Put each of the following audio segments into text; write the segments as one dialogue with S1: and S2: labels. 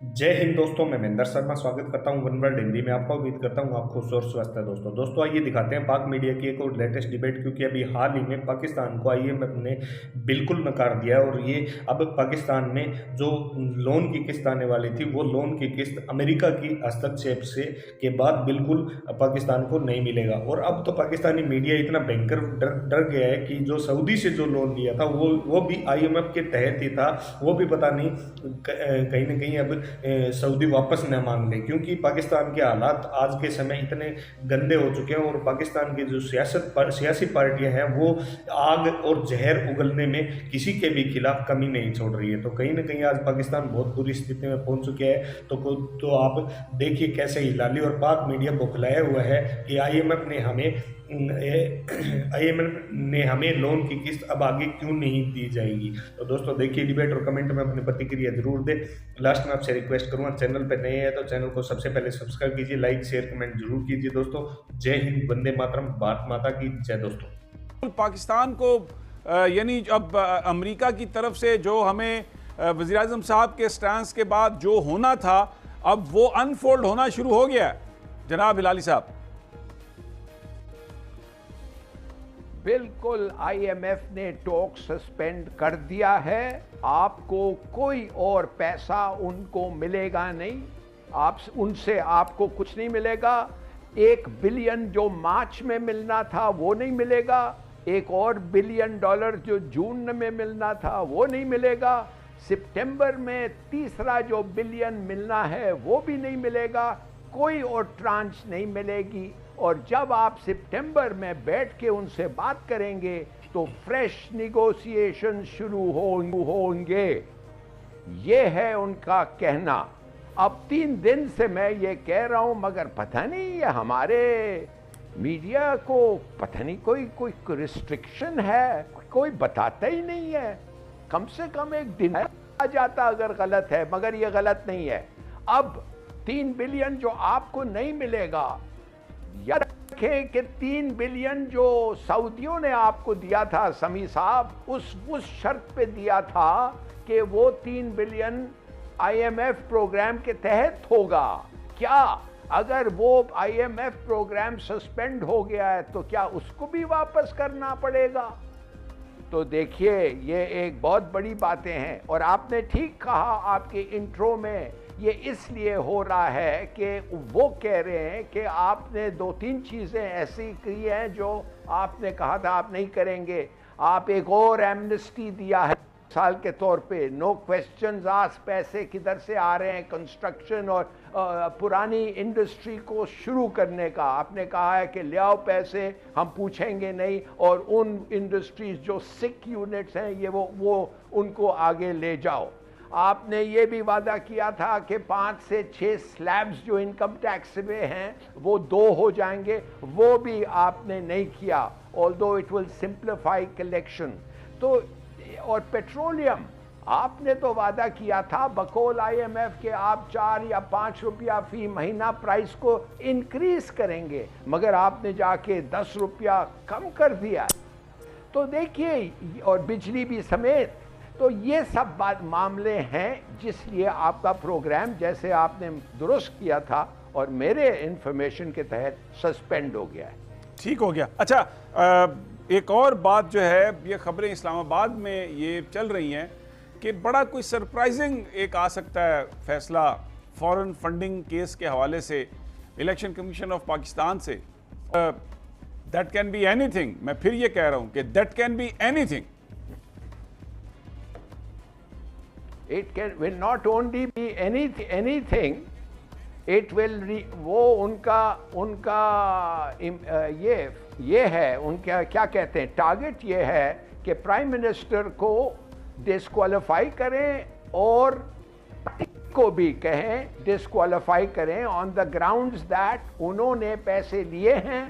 S1: जय हिंद दोस्तों, मैं महेंद्र शर्मा स्वागत करता हूं वन वर्ल्ड हिंदी में। आपका उम्मीद करता हूं आप खुश और स्वस्थ है। दोस्तों आइए दिखाते हैं पाक मीडिया की एक और लेटेस्ट डिबेट, क्योंकि अभी हाल ही में पाकिस्तान को आईएमएफ ने बिल्कुल नकार दिया है और ये अब पाकिस्तान में जो लोन की किस्त आने वाली थी वो लोन की किस्त अमेरिका की हस्तक्षेप से के बाद बिल्कुल पाकिस्तान को नहीं मिलेगा। और अब तो पाकिस्तानी मीडिया इतना भयंकर डर गया है कि जो सऊदी से जो लोन लिया था वो भी आईएमएफ के तहत ही था, वो भी पता नहीं कहीं ना कहीं अब सऊदी वापस न मांग ले, क्योंकि पाकिस्तान के हालात आज के समय इतने गंदे हो चुके हैं और पाकिस्तान की जो सियासी पार्टियां हैं वो आग और जहर उगलने में किसी के भी खिलाफ कमी नहीं छोड़ रही है। तो कहीं ना कहीं आज पाकिस्तान बहुत बुरी स्थिति में पहुंच चुके हैं। तो आप देखिए कैसे हिलाली और पाक मीडिया बौखलाया हुआ है कि आईएमएफ ने हमें लोन की किस्त अब आगे क्यों नहीं दी जाएगी। तो दोस्तों देखिए डिबेट और कमेंट में अपनी प्रतिक्रिया जरूर दें। लास्ट में आपसे रिक्वेस्ट करूंगा, चैनल पर नए हैं तो चैनल को सबसे पहले सब्सक्राइब कीजिए, लाइक शेयर कमेंट जरूर कीजिए। दोस्तों जय हिंद, वंदे मातरम, भारत माता की जय। दोस्तों
S2: पाकिस्तान को यानी अब अमेरिका की तरफ से जो हमें वज़ीर आज़म साहब के स्टैंस के बाद जो होना था अब वो अनफोल्ड होना शुरू हो गया है। जनाब हिलाली साहब।
S3: बिल्कुल, आईएमएफ ने टॉक सस्पेंड कर दिया है। आपको कोई और पैसा उनको मिलेगा नहीं, उनसे आपको कुछ नहीं मिलेगा। 1 बिलियन जो मार्च में मिलना था वो नहीं मिलेगा, एक और $1 बिलियन जो जून में मिलना था वो नहीं मिलेगा, सितंबर में तीसरा जो बिलियन मिलना है वो भी नहीं मिलेगा, कोई और ट्रांच नहीं मिलेगी। और जब आप सितंबर में बैठ के उनसे बात करेंगे तो फ्रेश निगोशिएशन शुरू होंगे। ये है उनका कहना। अब 3 दिन से मैं ये कह रहा हूं, मगर पता नहीं ये हमारे मीडिया को पता नहीं कोई रिस्ट्रिक्शन है, कोई बताता ही नहीं है। कम से कम एक दिन आ जाता अगर गलत है, मगर ये गलत नहीं है। अब 3 बिलियन जो आपको नहीं मिलेगा, याद रखें कि 3 बिलियन जो सऊदियों ने आपको दिया था समी साहब, उस शर्त पे दिया था कि वो 3 बिलियन आईएमएफ प्रोग्राम के तहत होगा। क्या अगर वो आईएमएफ प्रोग्राम सस्पेंड हो गया है तो क्या उसको भी वापस करना पड़ेगा? तो देखिए ये एक बहुत बड़ी बातें हैं। और आपने ठीक कहा आपके इंट्रो में, ये इसलिए हो रहा है कि वो कह रहे हैं कि आपने 2-3 चीज़ें ऐसी की हैं जो आपने कहा था आप नहीं करेंगे। आप एक और एमनेस्टी दिया है साल के तौर पे, नो क्वेश्चंस आस्क्ड, पैसे किधर से आ रहे हैं कंस्ट्रक्शन और पुरानी इंडस्ट्री को शुरू करने का। आपने कहा है कि ले आओ पैसे, हम पूछेंगे नहीं, और उन इंडस्ट्रीज जो सिक यूनिट्स हैं ये वो उनको आगे ले जाओ। आपने ये भी वादा किया था कि 5 से 6 स्लैब्स जो इनकम टैक्स में हैं वो 2 हो जाएंगे, वो भी आपने नहीं किया, although it will simplify collection. तो और पेट्रोलियम, आपने तो वादा किया था बकौल आईएमएफ के आप 4 या 5 रुपया फी महीना प्राइस को इंक्रीज करेंगे, मगर आपने जाके 10 रुपया कम कर दिया। तो देखिए, और बिजली भी समेत। तो ये सब मामले हैं जिसलिए आपका प्रोग्राम, जैसे आपने दुरुस्त किया था और मेरे इंफॉर्मेशन के तहत, सस्पेंड हो गया है।
S2: ठीक हो गया। अच्छा, एक और बात जो है, ये खबरें इस्लामाबाद में ये चल रही हैं कि बड़ा कोई सरप्राइजिंग एक आ सकता है फैसला फॉरेन फंडिंग केस के हवाले से इलेक्शन कमीशन ऑफ पाकिस्तान से। That can be anything. मैं फिर ये कह रहा हूं कि that can be anything.
S3: It will not only be anything, it will वो उनका ये है, उनका क्या कहते हैं, टारगेट ये है कि प्राइम मिनिस्टर को डिस्क्वालीफाई करें और को भी कहें डिस्क्वालीफाई करें ऑन द ग्राउंड्स दैट उन्होंने पैसे लिए हैं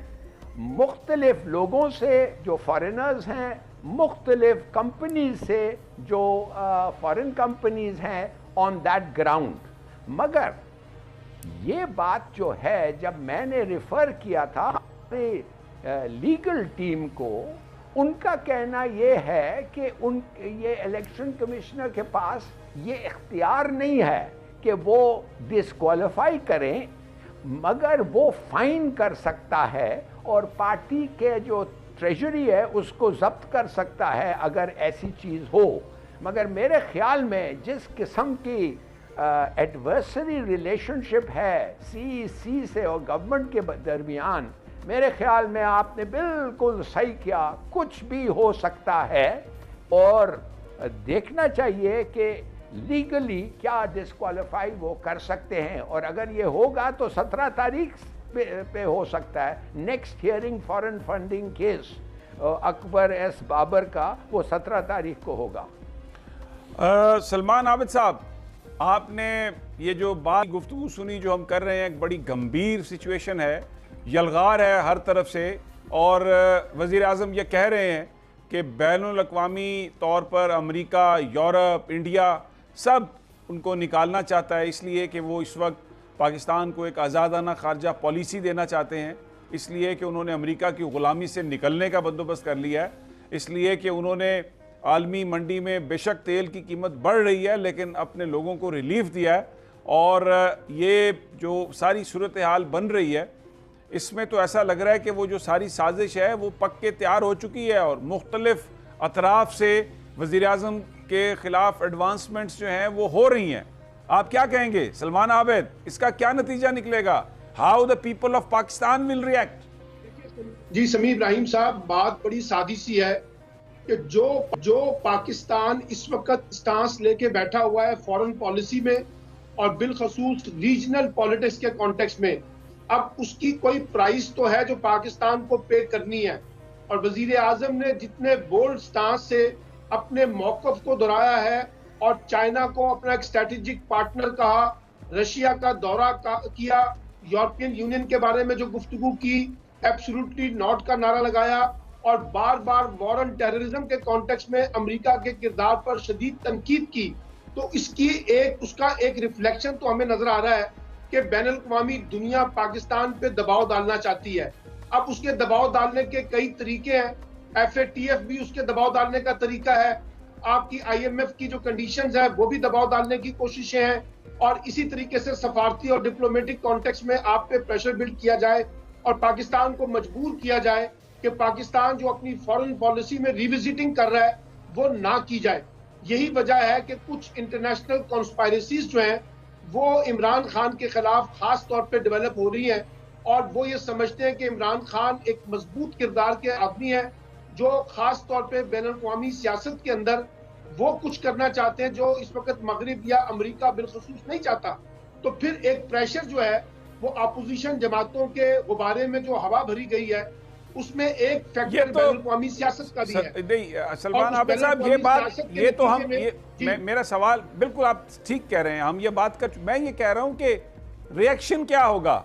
S3: मुख्तलिफ लोगों से जो फॉरेनर्स हैं, मुख्तलिफ कंपनीज से जो फॉरेन कंपनीज हैं, ऑन दैट ग्राउंड। मगर ये बात जो है, जब मैंने रिफ़र किया था लीगल टीम को, उनका कहना ये है कि ये इलेक्शन कमिश्नर के पास ये इख्तियार नहीं है कि वो डिस्क्वालीफाई करें, मगर वो फाइन कर सकता है और पार्टी के जो ट्रेजरी है उसको जब्त कर सकता है अगर ऐसी चीज़ हो। मगर मेरे ख्याल में जिस किस्म की एडवर्सरी रिलेशनशिप है CEC से और गवर्नमेंट के दरमियान, मेरे ख्याल में आपने बिल्कुल सही किया, कुछ भी हो सकता है और देखना चाहिए कि लीगली क्या डिस्क्वालीफाई वो कर सकते हैं। और अगर ये होगा तो 17 तारीख पे हो सकता है next hearing foreign funding case Akbar S Babar का, वो 17 तारीख को होगा।
S2: सलमान आबिद साहब, आपने ये जो बात गुफ्तगू सुनी जो हम कर रहे हैं, एक बड़ी गंभीर सिचुएशन है, यलगार है हर तरफ से, और वज़ीर आज़म ये कह रहे हैं कि बैनुल अक़वामी तौर पर अमेरिका, यूरोप, इंडिया सब उनको निकालना चाहता है, इसलिए कि वो इस वक्त पाकिस्तान को एक आज़ादाना ख़ारजा पॉलिसी देना चाहते हैं, इसलिए कि उन्होंने अमेरिका की ग़ुलामी से निकलने का बंदोबस्त कर लिया है, इसलिए कि उन्होंने आलमी मंडी में बेशक तेल की कीमत बढ़ रही है लेकिन अपने लोगों को रिलीफ दिया है। और ये जो सारी सूरत हाल बन रही है, इसमें तो ऐसा लग रहा है कि वो जो सारी साजिश है वो पक के तैयार हो चुकी है और मुख्तलिफ अतराफ से वज़ीर आज़म के ख़िलाफ़ एडवांसमेंट्स जो हैं वो हो रही हैं। आप क्या कहेंगे सलमान आबिद, इसका क्या नतीजा निकलेगा? How the people of Pakistan will react?
S4: जी समीर इब्राहिम साहब, बात बड़ी सादी सी है कि जो पाकिस्तान इस वक्त स्टांस लेके बैठा हुआ है फॉरेन पॉलिसी में और बिलखसूस रीजनल पॉलिटिक्स के कॉन्टेक्स्ट में, अब उसकी कोई प्राइस तो है जो पाकिस्तान को पे करनी है। और वजीर आजम ने जितने बोल्ड स्टांस से अपने मौक़िफ़ को दोहराया है और चाइना को अपना एक स्ट्रेटेजिक पार्टनर कहा, रशिया का दौरा किया, यूरोपियन यूनियन के बारे में जो गुफ्तगू की, एब्सोल्युटली नॉट का नारा लगाया और बार बार वॉर ऑन टेररिज्म के कॉन्टेक्स्ट में अमेरिका के किरदार पर शदीद तनकीद की, तो इसकी उसका एक रिफ्लेक्शन तो हमें नजर आ रहा है कि बैनुल अक़वामी दुनिया पाकिस्तान पे दबाव डालना चाहती है। अब उसके दबाव डालने के कई तरीके हैं, FATF भी उसके दबाव डालने का तरीका है, आपकी IMF की जो कंडीशंस है वो भी दबाव डालने की कोशिशें हैं, और इसी तरीके से सफारती और डिप्लोमेटिक कॉन्टेक्स्ट में आप पे प्रेशर बिल्ड किया जाए और पाकिस्तान को मजबूर किया जाए कि पाकिस्तान जो अपनी फॉरेन पॉलिसी में रिविजिटिंग कर रहा है वो ना की जाए। यही वजह है कि कुछ इंटरनेशनल कॉन्स्पायरेसीज जो हैं वो इमरान खान के खिलाफ खास तौर पे डेवलप हो रही हैं और वो ये समझते हैं कि इमरान खान एक मजबूत किरदार के आदमी है जो खास तौर पे बैनुल अक़वामी सियासत के अंदर वो कुछ करना चाहते हैं जो इस वक्त मगरिब या अमेरिका बिलखसूस नहीं चाहता। तो फिर एक प्रेशर जो है वो अपोजिशन जमातों के गुब्बारे में जो हवा भरी गई है उसमें एक फैक्टर बैनुल अक़वामी सियासत का भी है।
S2: नहीं सलमान आबिद साहब, ये तो हम मेरा सवाल बिल्कुल आप ठीक कह रहे हैं, हम ये बात कर, मैं ये कह रहा हूँ कि रिएक्शन क्या होगा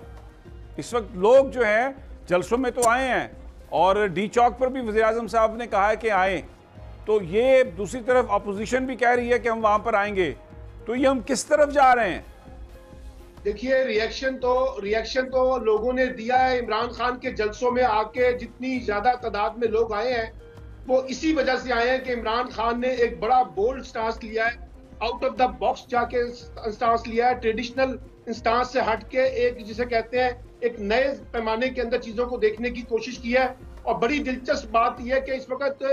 S2: इस वक्त? लोग जो हैं जलसों में तो आए हैं और डी चौक पर भी वज़ीर आज़म साहब ने कहा है कि आए, तो ये दूसरी तरफ अपोजिशन भी कह रही है कि हम वहां पर आएंगे, तो ये हम किस तरफ जा रहे हैं?
S4: देखिए, रिएक्शन तो लोगों ने दिया है। इमरान खान के जलसों में आके जितनी ज्यादा तादाद में लोग आए हैं वो इसी वजह से आए हैं कि इमरान खान ने एक बड़ा बोल्ड स्टांस लिया है, आउट ऑफ द बॉक्स जाके स्टांस लिया है, ट्रेडिशनल स्टांस से हट के एक जिसे कहते हैं एक नए पैमाने के अंदर चीजों को देखने की कोशिश की है। और बड़ी दिलचस्प बात यह है कि इस वक्त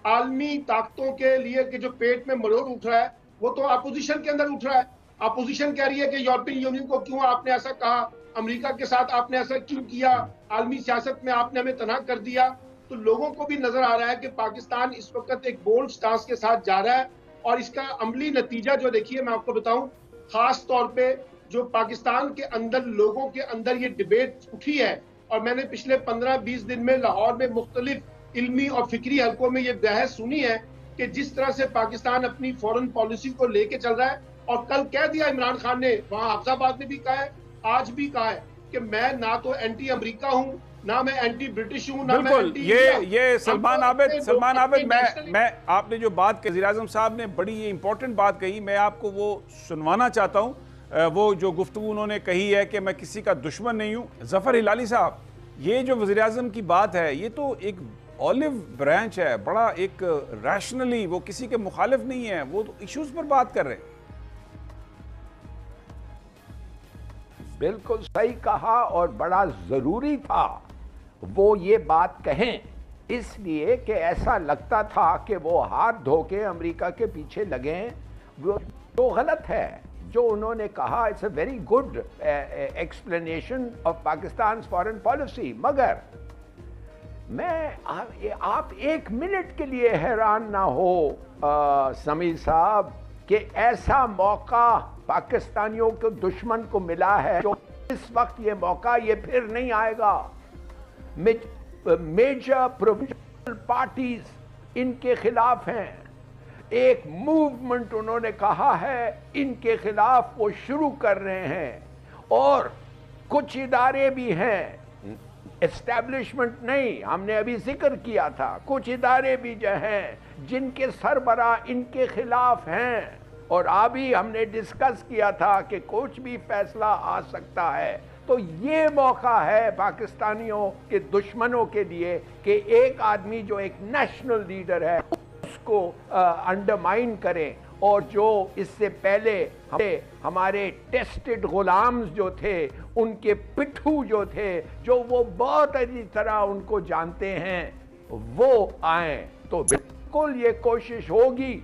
S4: आलमी ताकतों के लिए कि जो पेट में मरोड़ उठ रहा है वो तो अपोजिशन के अंदर उठ रहा है। अपोजिशन कह रही है कि यूरोपियन यूनियन को क्यों आपने ऐसा कहा, अमेरिका के साथ आपने ऐसा क्यों किया, आलमी सियासत में आपने हमें तनहा कर दिया। तो लोगों को भी नजर आ रहा है कि पाकिस्तान इस वक्त एक बोल्ड स्टांस के साथ जा रहा है और इसका अमली नतीजा जो देखिए मैं आपको बताऊं, खास तौर पे जो पाकिस्तान के अंदर लोगों के अंदर ये डिबेट उठी है और मैंने पिछले 15-20 दिन में लाहौर में मुख्तलिफ इल्मी और फिक्री हलकों में ये बहस सुनी है कि जिस तरह से पाकिस्तान अपनी फॉरेन पॉलिसी को लेके चल रहा है, और कल कह दिया इमरान खान ने, वहां हफ्जाबाद में भी कहा है, आज भी कहा है कि मैं ना तो एंटी अमेरिका हूं, ना मैं एंटी ब्रिटिश हूं, ना मैं एंटी
S2: ये सलमान आबिद मैं आपने जो बात की, वज़ीर आज़म साहब ने बड़ी इंपॉर्टेंट बात कही, मैं आपको वो सुनवाना चाहता हूँ। वो जो गुफ्तगू उन्होंने कही है कि मैं किसी का दुश्मन नहीं हूँ। ज़फ़र हिलाली साहब, ये जो वज़ीर आज़म की बात है ये तो एक ऑलिव ब्रांच है, बड़ा एक रैशनली, वो किसी के मुखालिफ नहीं है, वो तो इश्यूज़ पर बात कर रहे हैं।
S3: बिल्कुल सही कहा और बड़ा ज़रूरी था वो ये बात कहें, इसलिए कि ऐसा लगता था कि वो हाथ धो के अमेरिका के पीछे लगे हैं। वो तो गलत है जो उन्होंने कहा। It's a very good explanation of Pakistan foreign policy. मगर आप एक मिनट के लिए हैरान ना हो समीर साहब कि ऐसा मौका पाकिस्तानियों के दुश्मन को मिला है जो इस वक्त ये मौका ये फिर नहीं आएगा। मेजर प्रोविंशियल पार्टीज इनके खिलाफ हैं। एक मूवमेंट उन्होंने कहा है इनके खिलाफ वो शुरू कर रहे हैं, और कुछ इदारे भी हैं, एस्टैब्लिशमेंट नहीं, हमने अभी जिक्र किया था, कुछ इदारे भी जो हैं जिनके सरबरा इनके खिलाफ हैं। और अभी हमने डिस्कस किया था कि कुछ भी फैसला आ सकता है। तो ये मौका है पाकिस्तानियों के दुश्मनों के लिए कि एक आदमी जो एक नेशनल लीडर है उसको अंडरमाइन करें, और जो इससे पहले हमारे टेस्टेड गुलाम्स जो थे, उनके पिट्ठू जो थे, जो वो बहुत अच्छी तरह उनको जानते हैं, वो आए। तो बिल्कुल ये कोशिश होगी।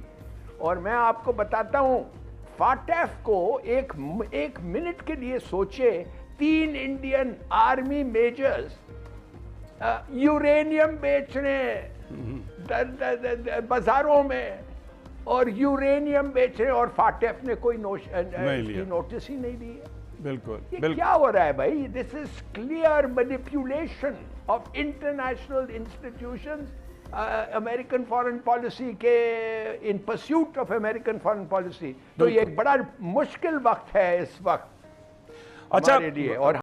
S3: और मैं आपको बताता हूं, फाटेफ को एक मिनट के लिए सोचे, 3 इंडियन आर्मी मेजर्स यूरेनियम बेच रहे हैं बाजारों में, और यूरेनियम बेच रहे हैं, और फाटेफ ने कोई नोटिस ही नहीं दी है।
S2: बिल्कुल
S3: क्या हो रहा है भाई? This is clear manipulation of international institutions, American foreign policy के, in pursuit of American foreign policy. तो ये बड़ा मुश्किल वक्त है इस वक्त हमारे लिए। और